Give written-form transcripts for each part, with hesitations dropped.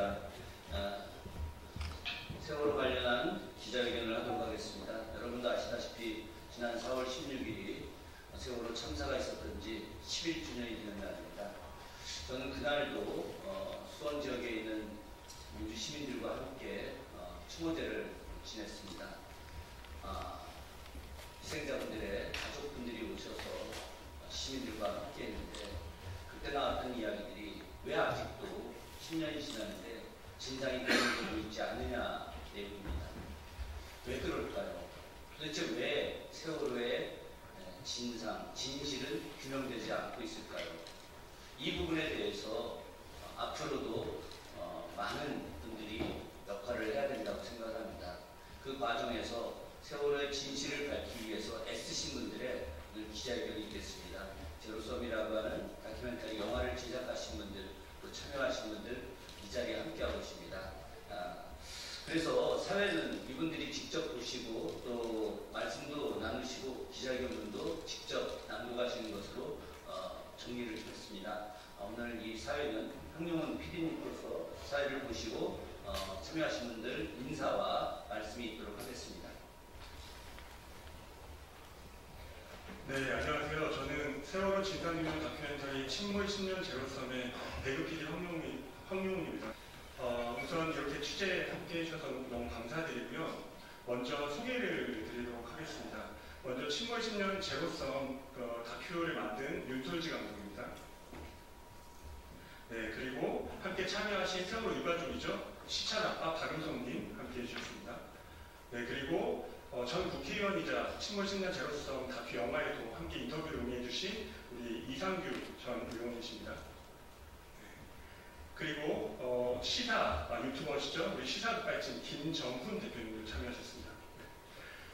반갑습니다. 세월호 관련한 기자회견을 하도록 하겠습니다. 여러분도 아시다시피 지난 4월 16일이 세월호 참사가 있었던 지 11주년이 되는 날입니다. 저는 그날도 수원 지역에 있는 민주 시민들과 함께 추모제를 지냈습니다. 희생자분들의 가족분들이 오셔서 시민들과 함께 했는데 그때 나왔던 이야기들이 왜 아직도 10년이 지났는데 진상이 규명되고 있지 않느냐 내용입니다. 왜 그럴까요? 도대체 왜 세월호의 진상, 진실은 규명되지 않고 있을까요? 이 부분에 대해서 앞으로도 많은 분들이 역할을 해야 된다고 생각합니다. 그 과정에서 세월호의 진실을 밝히기 위해서 애쓰신 분들의 오늘 기자회견이 있겠습니다. 제로섬이라고 하는 다큐멘터리 영화를 제작하신 분들, 또 참여하신 분들 이 자리에 함께하고 있습니다. 그래서 사회는 이분들이 직접 보시고 또 말씀도 나누시고 기자회견문도 직접 낭독하시는 것으로 정리를 했습니다. 오늘 이 사회는 황용훈 PD님께서 사회를 보시고 참여하신 분들 인사와 말씀이 있도록 하겠습니다. 네, 안녕하세요. 저는 세월호 진상규명 다큐멘터리 침몰 10년 제로섬의 배우 PD 황용훈입니다. 우선 이렇게 취재에 함께 해주셔서 너무 감사드리고요. 먼저 소개를 드리도록 하겠습니다. 먼저 침몰 10년 제로섬 다큐를 만든 윤솔지 감독입니다. 네, 그리고 함께 참여하신 세월호 유가족이죠. 시찬아빠 박윤성님 함께 해주셨습니다. 네, 그리고 전 국회의원이자 침몰 10년 제로섬 다큐 영화에도 함께 인터뷰를 응해주신 우리 이상규 전 의원이십니다. 그리고 시사 유튜버시죠. 우리 시사극발진 김정훈 대표님도 참여하셨습니다.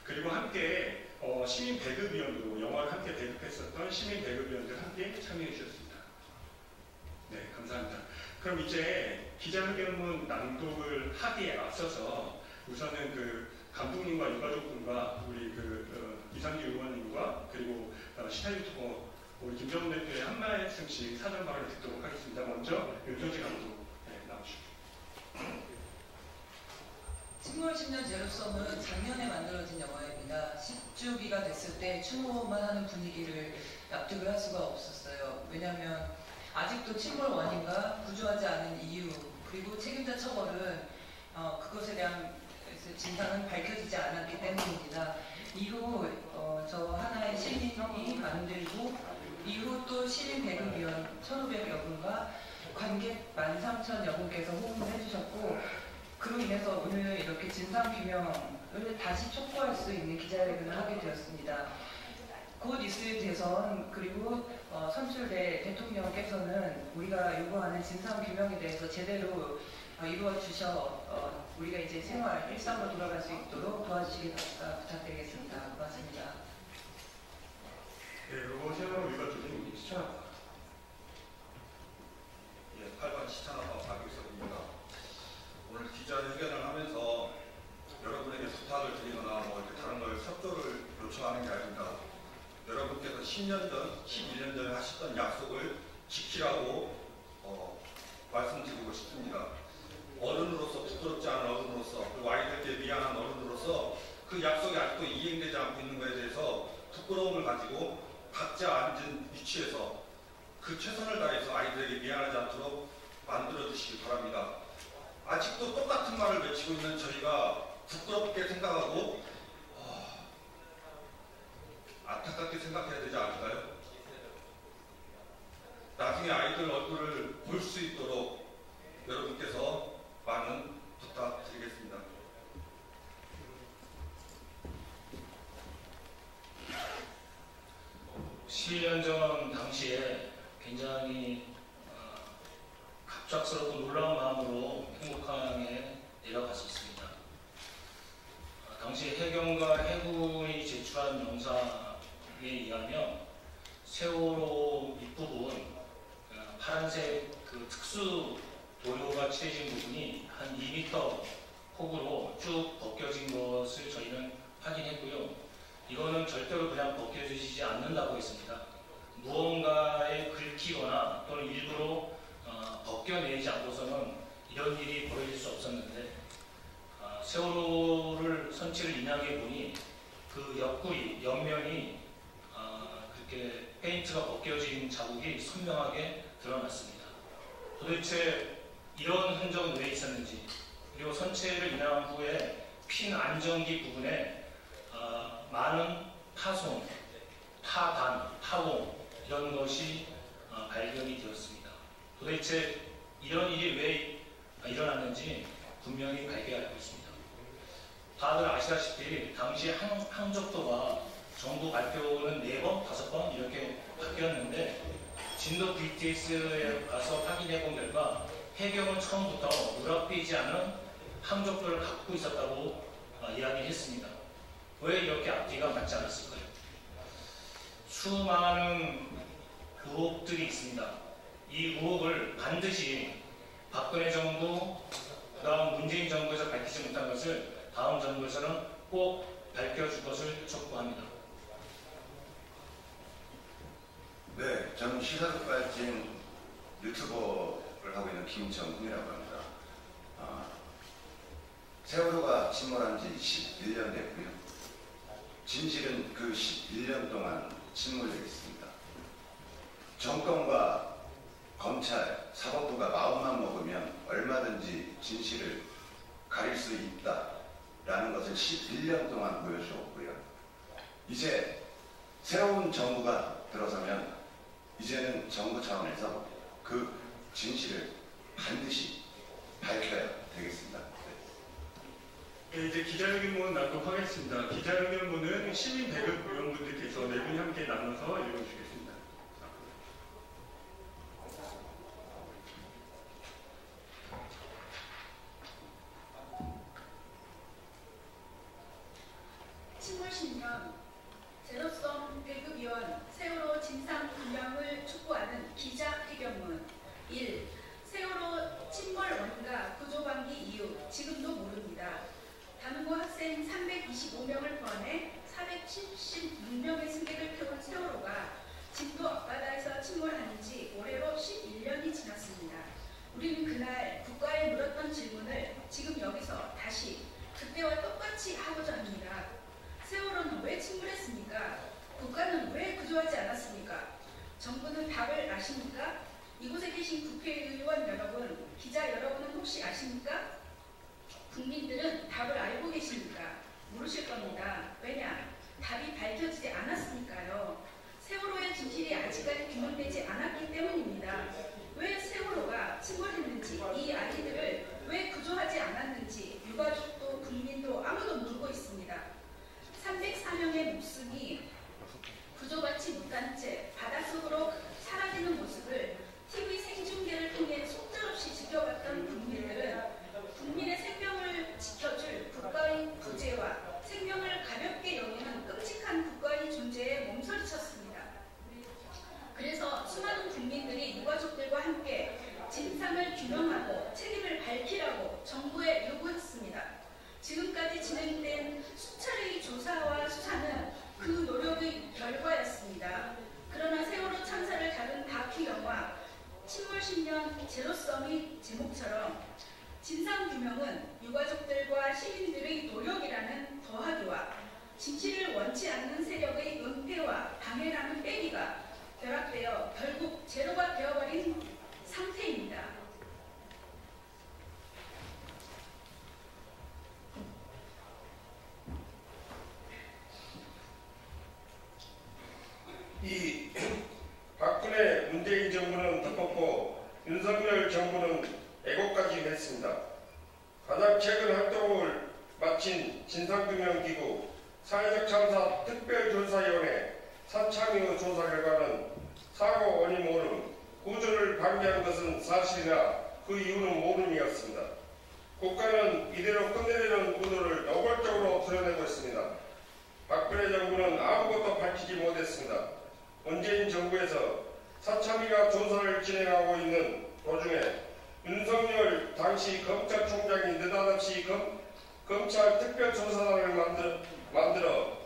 그리고 함께 시민 배급위원도 영화를 함께 배급했었던 시민 배급위원들 함께 참여해 주셨습니다. 네, 감사합니다. 그럼 이제 기자회견문 낭독을 하기에 앞서서 우선은 그 감독님과 유가족분과 우리 이상규 의원님과 그리고 시사 유튜버 우리 김정훈 대표의 한 말씀씩 사전 발언을 듣도록 하겠습니다. 먼저 윤솔지 감독 나오시죠. 침몰 10년 제로섬은 작년에 만들어진 영화입니다. 10주기가 됐을 때 추모만 하는 분위기를 납득을 할 수가 없었어요. 왜냐하면 아직도 침몰 원인과 구조하지 않은 이유 그리고 책임자 처벌은 그것에 대한 진상은 밝혀지지 않았기 때문입니다. 이후 저 하나의 시민이 만들고 이후 또 시민 배급위원 1,500여 분과 관객 13,000여 분께서 호응을 해주셨고 그로 인해서 오늘 이렇게 진상규명을 다시 촉구할 수 있는 기자회견을 하게 되었습니다. 곧 있을 대선 그리고 선출될 대통령께서는 우리가 요구하는 진상규명에 대해서 제대로 이루어 주셔 우리가 이제 생활, 일상으로 돌아갈 수 있도록 도와주시기 부탁드리겠습니다. 고맙습니다. 네, 그리고 세월호 유가족인 시찬아빠. 예, 8반 시찬아빠 박유석입니다. 오늘 기자회견을 하면서 여러분에게 부탁을 드리거나 이렇게 다른 걸 협조를 요청하는 게 아닙니다. 여러분께서 10년 전, 11년 전에 하셨던 약속을 지키라고 말씀드리고 싶습니다. 어른으로서 부끄럽지 않은 어른으로서 그리고 아이들께 미안한 어른으로서 그 약속이 아직도 이행되지 않고 있는 것에 대해서 부끄러움을 가지고 각자 앉은 위치에서 그 최선을 다해서 아이들에게 미안하지 않도록 만들어 주시기 바랍니다. 아직도 똑같은 말을 외치고 있는 저희가 부끄럽게 생각하고 안타깝게 생각해야 되지 않을까요? 나중에 아이들 얼굴을 볼 수 있도록 여러분께서 많은 부탁드리겠습니다. 전 당시에 굉장히 갑작스럽고 놀라운 마음으로 행복항에 내려갔었습니다. 당시 해경과 해군이 제출한 영상에 의하면 세월호 밑부분 파란색 그 특수 도료가 칠해진 부분이 한 2m 폭으로 쭉 벗겨진 것을 저희는 확인했고요. 이거는 절대로 그냥 벗겨지지 않는다고 했습니다. 무언가에 긁히거나 또는 일부러 벗겨내지 않고서는 이런 일이 세월호를 선체를 인양해 보니 그 옆구리, 옆면이 그렇게 페인트가 벗겨진 자국이 선명하게 드러났습니다. 도대체 이런 흔적은 왜 있었는지, 그리고 선체를 인양한 후에 핀 안정기 부분에 많은 파손, 파단, 파봉 이런 것이 발견이 되었습니다. 도대체 이런 일이 왜 일어났는지 분명히 발견하고 있습니다. 다들 아시다시피 당시 항적도가 정부 발표는 4번, 5번 이렇게 바뀌었는데 진도 BTS에 가서 확인해 본 결과 해경은 처음부터 누락되지 않은 항적도를 갖고 있었다고 이야기했습니다. 왜 이렇게 앞뒤가 맞지 않았을까요? 수많은 의혹들이 있습니다. 이 의혹을 반드시 박근혜 정부, 그다음 문재인 정부에서 밝히지 못한 것을 다음 정부에서는 꼭 밝혀줄 것을 촉구합니다. 네, 저는 시사극발진 유튜버를 하고 있는 김정훈이라고 합니다. 세월호가 침몰한 지 11년 됐고요. 진실은 그 11년 동안 침몰되어 있습니다. 정권과 검찰, 사법부가 마음만 먹으면 얼마든지 진실을 가릴 수 있다라는 것을 11년 동안 보여주었고요. 이제 새로운 정부가 들어서면 이제는 정부 차원에서 그 진실을 반드시 밝혀야 되겠습니다. 네, 이제 기자회견문 낳도록 하겠습니다. 기자회견문은 시민 배급 위원분들께서 4분이 함께 나눠서 읽어주시겠습니다. 침몰 10년 제로섬 배급위원 세월호 진상 규명을 촉구하는 기자회견문 1. 세월호 침몰 원인과 구조 방기 이유 지금도 모릅니다. 단원고 학생 325명을 포함해 476명의 승객을 태운 세월호가 진도 앞바다에서 침몰한 지 올해로 11년이 지났습니다. 우리는 그날 국가에 물었던 질문을 지금 여기서 다시 그때와 똑같이 하고자 합니다. 세월호는 왜 침몰했습니까? 국가는 왜 구조하지 않았습니까? 정부는 답을 아십니까? 이곳에 계신 국회의원 여러분, 기자 여러분은 혹시 아십니까? 국민들은 답을 알고 계십니까? 모르실 겁니다. 왜냐? 답이 밝혀지지 않았으니까요. 세월호의 진실이 아직까지 규명되지 않았기 때문입니다. 왜 세월호가 침몰했는지, 이 아이들을 왜 구조하지 않았는지 유가족도 국민도 아무도 모르고 있습니다. 304명의 목숨이 구조받지 못한 채 바닷속으로 사라지는 모습을 TV 생중계를 통해 속절없이 지켜봤던 국민들은 국민의 생명을 지켜줄 국가의 부재와 생명을 가볍게 여기는 끔찍한 국가의 존재에 몸서리쳤습니다. 그래서 수많은 국민들이 유가족들과 함께 진상을 규명하고 책임을 밝히라고 정부에 요구했습니다. 지금까지 진행된 수차례의 조사와 수사는 그 노력의 결과였습니다. 그러나 세월호 참사를 다룬 다큐 영화 침몰 10년 제로섬의 제목처럼 진상규명은 유가족들과 시민들의 노력이라는 더하기와 진실을 원치 않는 세력의 은폐와 방해라는 빼기가 결합되어 결국 제로가 되어버린 상태입니다. 이 박근혜 문재인 정부는 덮었고 윤석열 정부는 애고까지 했습니다. 가장 최근 활동을 마친 진상규명기구 사회적 참사 특별조사위원회 사참위의 조사 결과는 사고 원인 모름, 구조를 방기한 것은 사실이나 그 이유는 모름이었습니다. 국가는 이대로 끝내려는 의도를 노골적으로 드러내고 있습니다. 박근혜 정부는 아무것도 밝히지 못했습니다. 문재인 정부에서 사참위가 조사를 진행하고 있는 도중에 윤석열 당시 검찰총장이 느닷없이 검찰 특별조사단을 만들어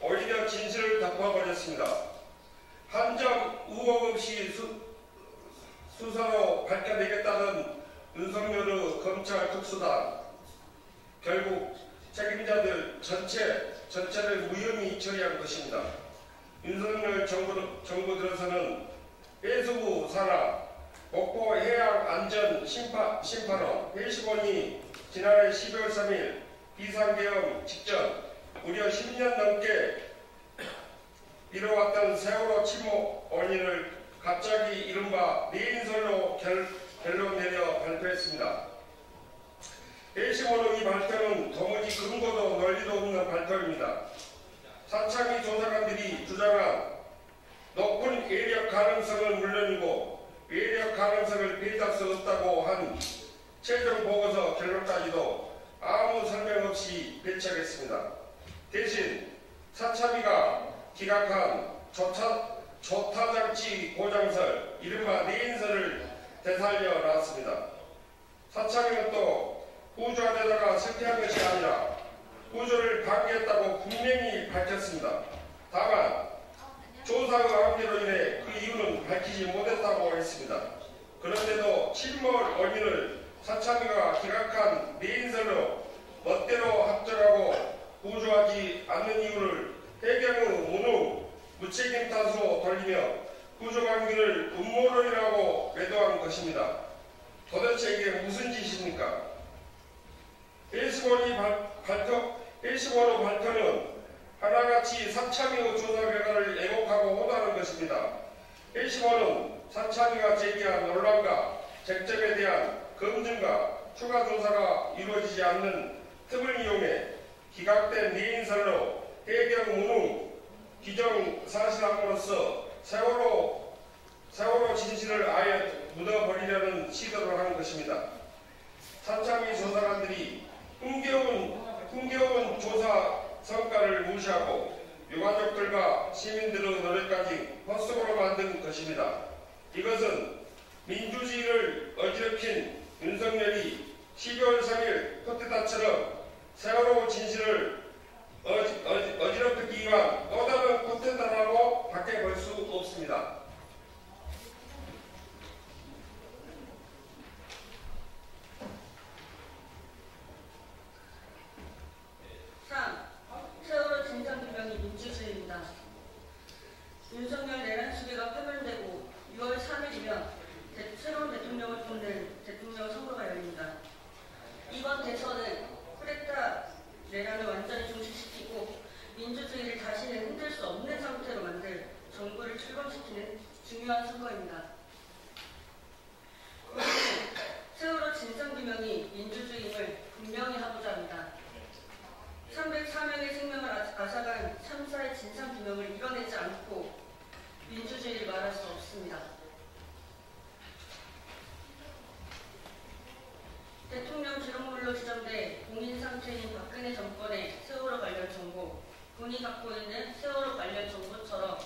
오히려 진실을 덮어버렸습니다. 한 점 의혹 없이 수사로 밝혀내겠다는 윤석열의 검찰 특수단 결국 책임자들 전체를 무혐의 처리한 것입니다. 윤석열 정부 들어서는 해수부 산하 목포 해양안전심판원 회식원이 지난해 12월 3일 비상계엄 직전 무려 10년 넘게 이뤄왔던 세월호 침몰 원인을 갑자기 이른바 내인설로 결론 내려 발표했습니다. 회식원의 이 발표는 도무지 근거도 논리도 없는 발표입니다. 사창위 조사관들이 주장한 높은 외력 가능성은 물론이고 외력 가능성을 배제할 수 없다고 한 최종 보고서 결론까지도 아무 설명 없이 배치하겠습니다. 대신 사참위가 기각한 조타장치 고장설 이른바 내인설을 되살려 놨습니다. 사참위는 또 구조안에다가 설계한 것이 아니라 구조를 방기했다고 분명히 밝혔습니다. 다만 조사의 한계로 인해 그 이유는 밝히지 못했다고 했습니다. 그런데도 침몰 원인을 사참위가 기각한 내인설로 멋대로 합정하고 구조하지 않는 이유를 해경의 무능, 무책임 탓으로 돌리며 구조관계를 음모론이라고 매도한 것입니다. 도대체 이게 무슨 짓입니까? 회식원의 발표는 하나같이 사참위의 조사 결과를 애곡하고 호도하는 것입니다. 회식원은 사참위가 제기한 논란과 쟁점에 대한 검증과 추가 조사가 이루어지지 않는 틈을 이용해 기각된 내인설로 해경 무능 기정사실함으로써 세월호 진실을 아예 묻어버리려는 시도를 하는 것입니다. 사참위 조사관들이 흥겨운 조사 성과를 무시하고 유가족들과 시민들의 노력까지 헛수고로 만든 것입니다. 이것은 민주주의를 어지럽힌 윤석열이 12월 3일 쿠데타처럼 세월호 진실을 어지럽히기 위한 또 다른 쿠데타라고 밖에 볼 수 없습니다. 세월호 진상규명이 민주주의입니다. 윤석열 내란 수비가 파면되고 6월 3일이면 새로운 대통령을 뽑는 대통령 선거가 열립니다. 이번 대선은 쿠데타 내란을 완전히 종식시키고 민주주의를 다시는 흔들 수 없는 상태로 만들 정부를 출범시키는 중요한 선거입니다. 우리는 세월호 진상규명이 민주주의임을 분명히 하고자 합니다. 304명의 생명을 앗아간 참사의 진상규명을 이뤄내지 않고 민주주의를 말할 수 없습니다. 대통령 기록물로 지정돼 공인 상태인 박근혜 정권의 세월호 관련 정보, 본인이 갖고 있는 세월호 관련 정보처럼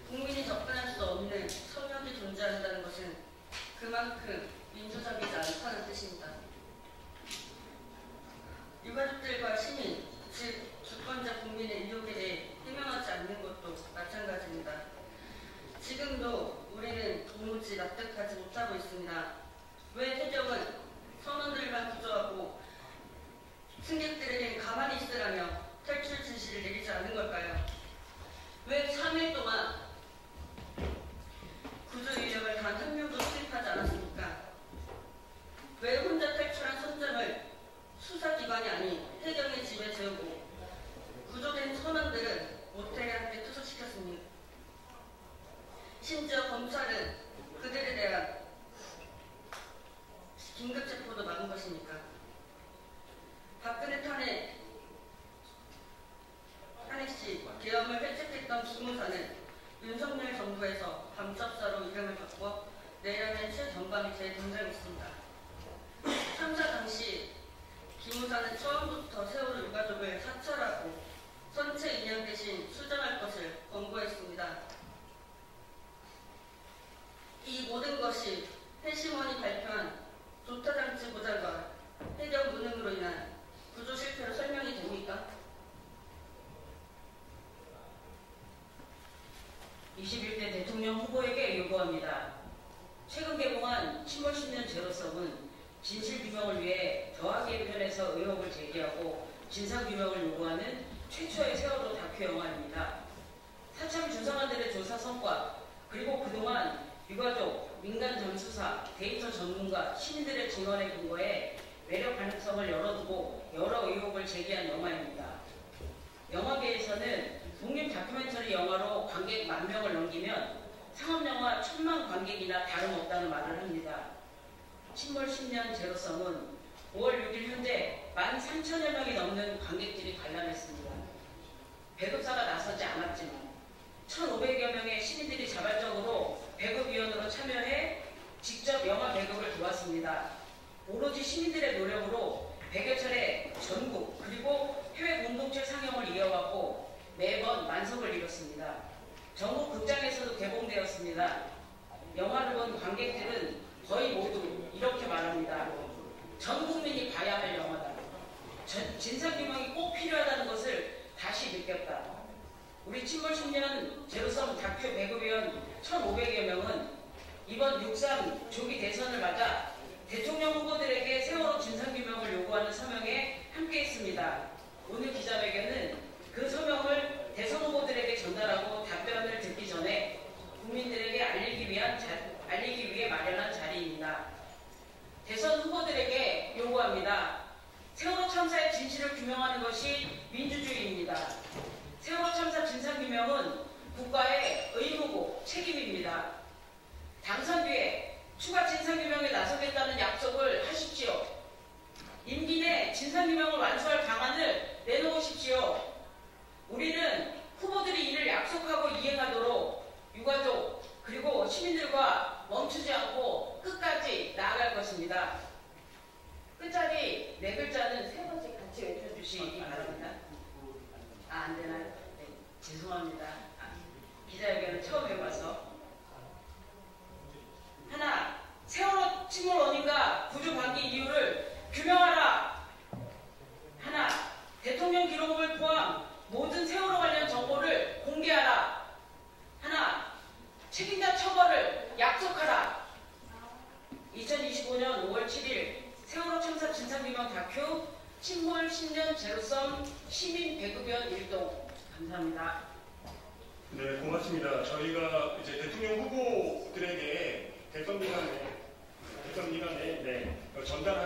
국민이 접근할 수 없는 서명이 존재한다는 것은 그만큼 민주적이지 않다는 뜻입니다. 유가족들과 시민, 즉 주권자 국민의 의혹에 대해 해명하지 않는 것도 마찬가지입니다. 지금도 우리는 도무지 납득하지 못하고 있습니다. 왜 해경은 선원들만 구조하고 승객들에겐 가만히 있으라며 탈출 지시를 내리지 않은 걸까요? 왜 3일 동안 구조 인력을 단 한 명도 투입하지 않았습니까? 왜 혼자 탈출한 선장을 수사기관이 아닌 해경의 집에 재우고 구조된 선원들은 모텔에 함께 투숙시켰습니다. 심지어 검찰은 그들에 대한 긴급체포도 막은 것입니까? 박근혜 탄핵시 계엄을 획책했던 기무사는 윤석열 정부에서 밤첩사로 이름을 바꿔 내년엔 최전방이 재등장했습니다. 참사 당시 기무사는 처음부터 세월호 유가족을 사찰하고 선체 인양 대신 수정할 것을 권고했습니다. 이 모든 것이 해심원이 발표한 조타장치 고장과 해경 무능으로 인한 구조 실패로 설명이 됩니까? 21대 대통령 후보에게 요구합니다. 최근 개봉한 침몰 10년 제로섬은 진실규명을 위해 더하기 편에서 의혹을 제기하고 진상규명을 요구하는 최초의 세월호 다큐 영화입니다. 사참 준성한들의 조사 성과 그리고 그동안 유가족, 민간 전수사, 데이터 전문가, 시민들의 증언에 근거해 매력 가능성을 열어두고 여러 의혹을 제기한 영화입니다. 영화계에서는 독립 다큐멘터리 영화로 관객 10,000명을 넘기면 상업영화 1000만 관객이나 다름없다는 말을 합니다. 침몰 10년 제로섬은 5월 6일 현재 13,000여 명이 넘는 관객들이 관람했습니다. 배급사가 나서지 않았지만 1,500여 명의 시민들이 자발적으로 배급위원으로 참여해 직접 영화 배급을 도왔습니다. 오로지 시민들의 노력으로 100여 차례 전국 그리고 해외 공동체 상영을 이어왔고 매번 만석을 이뤘습니다. 전국 극장에서도 개봉되었습니다. 영화를 본 관객들은 거의 모두 이렇게 말합니다. 전 국민이 봐야 할 영화다. 진상규명이 꼭 필요하다는 것을 다시 느꼈다. 우리 침몰 10년 제로섬 다큐 배급위원 1,500여 명은 이번 6.3 조기 대선을 맞아 대통령 후보들에게 세월호 진상규명을 요구하는 서명에 함께했습니다. 오늘 기자회견은 그 서명을 대선 후보들에게 전달하고 답변을 듣기 전에 국민들에게 알리기 위해 마련한 자리입니다. 대선 후보들에게 요구합니다. 세월호 참사의 진실을 규명하는 것이 민주주의입니다. 세월호 참사 진상규명은 국가의 의무고 책임입니다. 당선 뒤에 추가 진상규명에 나서겠다는 약속을 하십시오. 임기 내 진상규명을 완수할 방안을 내놓으십시오. 우리는 후보들이 이를 약속하고 이행하도록 유가족 그리고 시민들과 멈추지 않고 끝까지 나아갈 것입니다. 끝자리 4글자는 3번씩 같이 외쳐주시기 바랍니다. 안 되나요? 네, 죄송합니다. 기자회견을 처음 해봐서. 하나, 세월호 침몰 원인과 구조 방기 이유를 규명하라. 하나, 대통령 기록물 포함 모든 세월호 관련 정보를 공개하라. 하나, 책임자 처벌을 약속하라. 2025년 5월 7일 세월호 참사 진상규명 다큐 침몰 10년 제로섬 시민 배급위원 일동. 감사합니다. 네, 고맙습니다. 저희가 이제 대통령 후보들에게 대선 기간에 전달할